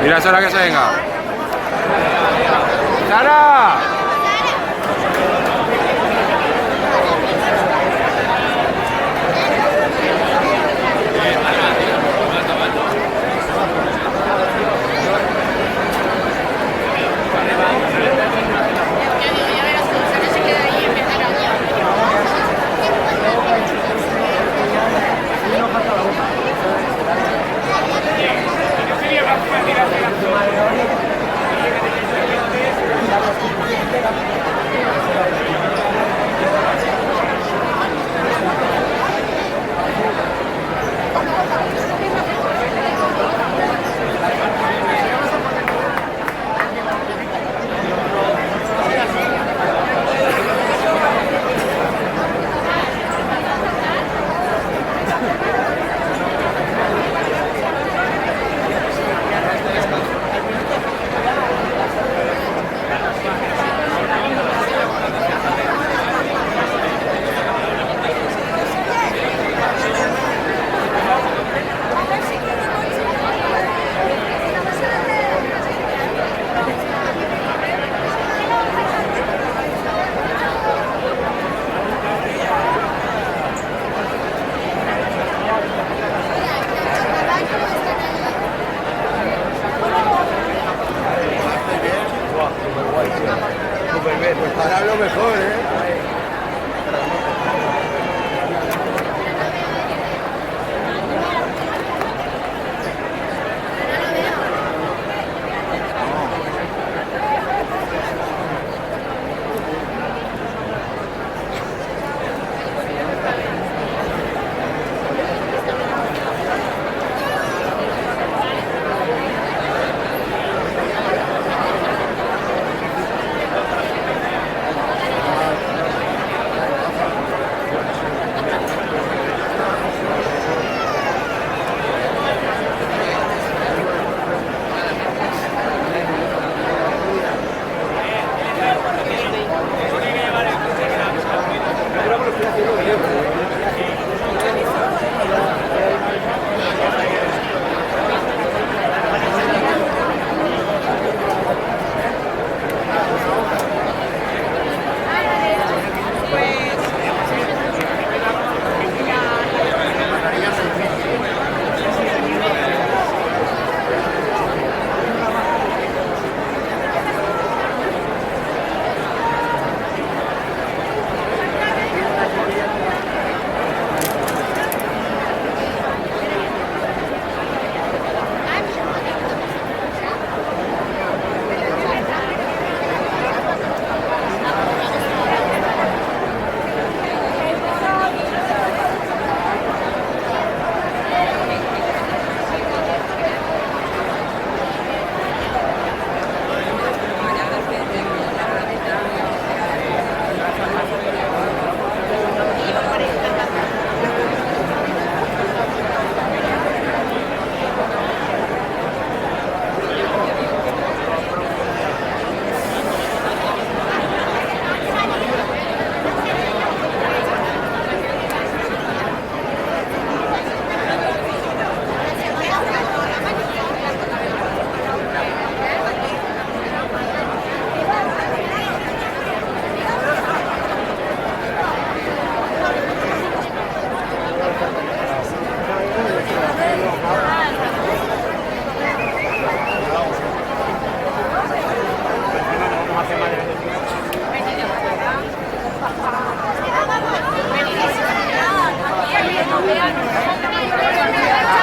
Mira, Sara, que se venga. ¡Sara! Pues para lo mejor, ¿eh?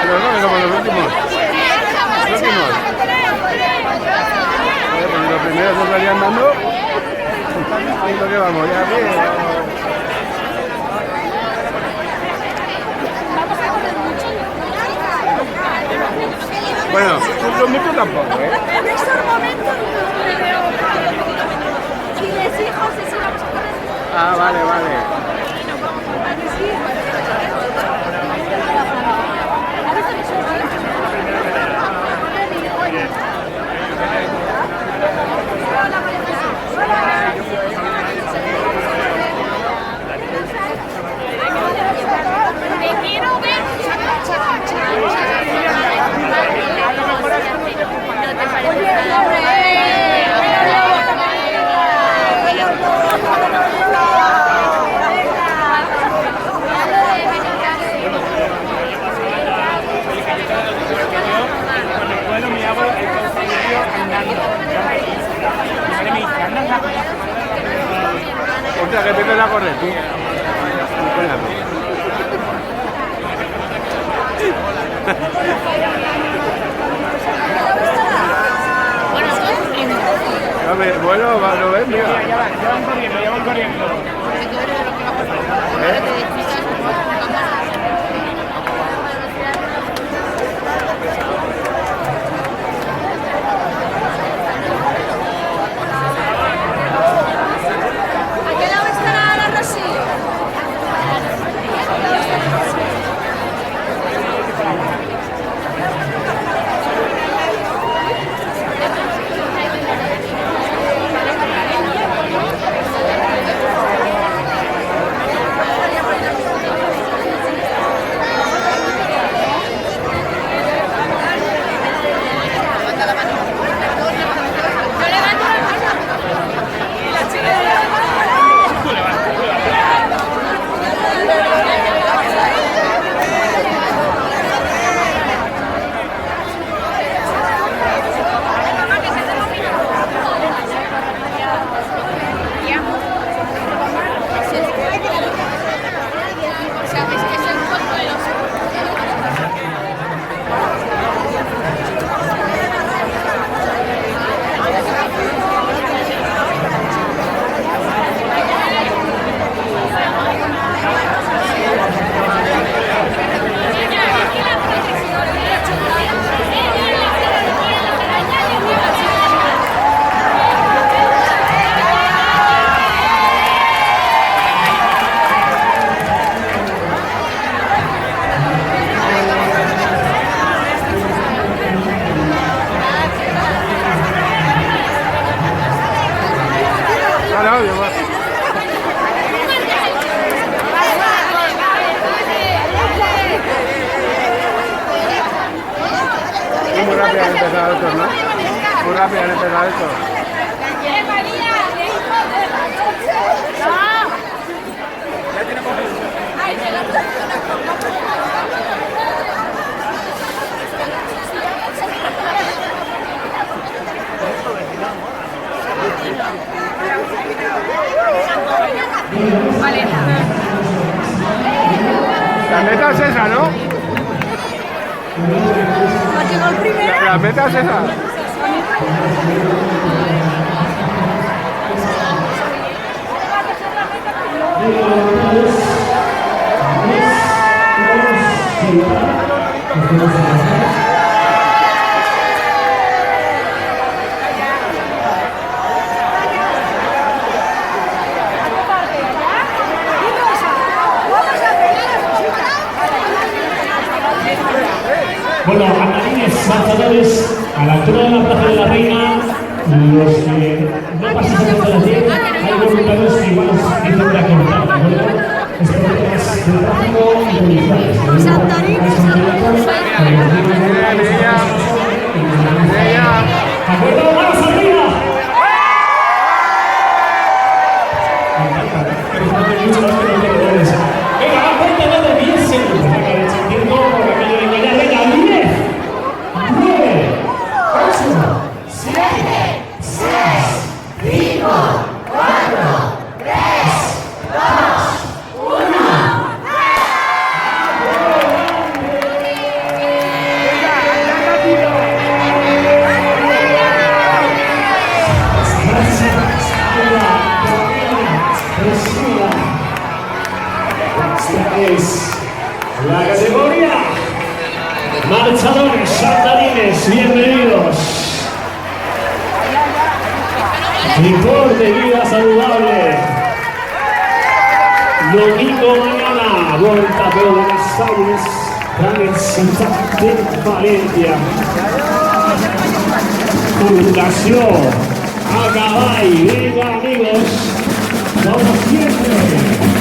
Pero no, como los últimos. Los últimos. Pues los primeros se salían dando. Y lo que vamos, ya bien. Bueno, mucho tampoco, ¿eh? En estos momentos no me veo. Y les hijos y si vamos a poner. Ah, vale, vale. Me quiero ver. correr, tú. Un coñazo. Bueno, ¿lo ves? Mira. Ya van corriendo. ¿A qué lado estará la Rosillo? Muy rápido han empezado estos, ¿no? Muy rápido han empezado estos. La meta es esa, ¿no? ¿Llegó el primero? La meta es esa. Bueno, andarines, marchadores, a la altura de la Plaza de la Reina, los que no pasan cerca de las 10, hay voluntarios que igual os dicen de acortar, ¿de acuerdo? Es problemas de tráfico y policiales. Los andarines, ¿De acuerdo? ¡Manos arriba! Venga, va, cuéntame de 10 segundos. Venga, de tiempo por aquello de engañar. Venga, 10, 9, 8, 7, 6, 5, 4, 3, 2, 1. Esta es la categoría marchadores saltarines, bienvenidos. Deporte, vida saludable. Domingo mañana, Vuelta por Buenos Aires, gran ciudad de Valencia. Fundación Acabay, venga amigos, como siempre.